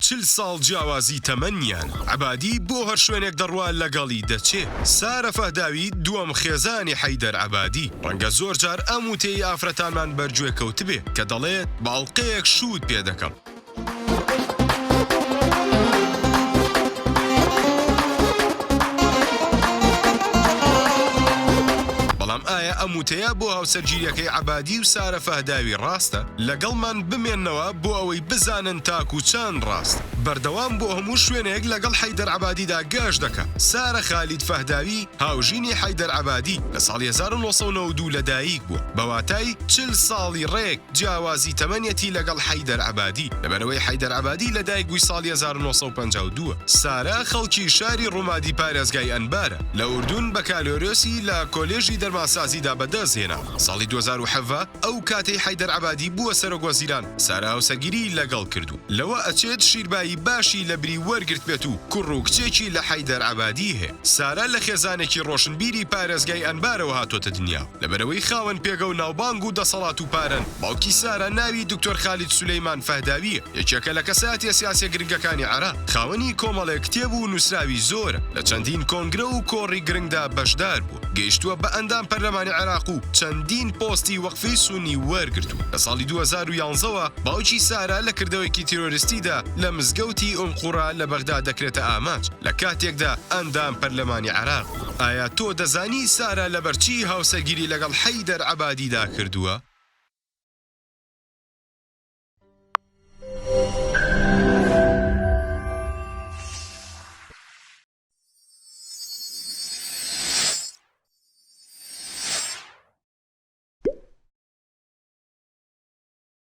چل ساڵ جیاوازی تەمەنیان عەبادی بۆ هەر شوێنێک دەڕوا لەگەڵی دەچێ سارە فەهداوی دووەم خێزانی حەیدەر عەبادی ڕەنگە زۆر جار ئەم وتەی ئافرەتانمان بەرگوێ کەوتبێ کە دەڵێت باڵقەیەک شووت پێ دەکەم. ئایا ئەم وتەیە بۆ هاوسەرگیریەکەی عەبادی و سارە فەهداوی ڕاستە؟ لەگەڵمان بمێننەوە بۆ ئەوەی بزانن تاکو چەند ڕاست. بەردەوام بۆ هەموو شوێنێک لەگەڵ حەیدەر عەبادیدا گەشت دەکات. سارە خالید فەهداوی هاوژینی حەیدەر عەبادی لە ساڵی 1992 لەدایک بووە. بەواتای 40 ساڵی ڕێک جیاوازی تەمەنیەتی لەگەڵ حەیدەر عەبادی. لەبەرەوەی حەیدەر عەبادی لەدایک بووی ساڵی 1952. سارە خەڵکی شاری ڕوومادی پارێزگای ئەنبارە. لە ئوردون بە کالۆرۆسی لە کۆلێژی دەرماسازیدا بەدەستهێنا. ساڵی 2007 ئەو کاتەی حەیدەر عەبادی بووە سەرۆکوەزیران سارە هاوسەگیری لەگەڵ کردو. لەوە ئەچێت شیربایی باشی لە بری وەرگرت بێت و کوڕ و کچێکی لە حەیدەر عەبادی هەیە. سارە لە خێزانێکی ڕۆشنبیری پارێزگای ئەنبارەوە هاتۆتە دنیا. لەبەرەوەی خاوەن پێگە و ناوبانگ و دەسەڵات و پارەن باوکی سارە ناوی دکتۆر خالید سولەیمان فەهداویە یەکێکە لە کەسایەتیە سیاسیە گرنگەکانی عێراق. خاوەنی کۆمەڵێک کتێب و نووسراوی زۆرە لە چەندین کۆنگرە و کۆڕی گرنگدا بەشدار بوو. گەیشتووە بە ئەندام پەرلەمانی عێراق و چەندین پۆستی وەقفەی سونی وەرگرتو. لە ساڵی 2011ەوە باوکی سارە لە کردەوەیکی تیرۆریستیدا لە مزگەوتی ئومقورا لە بەغدا دەکرێتە ئاماج لە کاتێکدا ئەندام پەرلەمانی عێراق. ئایا تۆ دەزانی سارە لەبەرچی هاوسەرگیری لەگەڵ حەیدەر عەبادیدا کردووە؟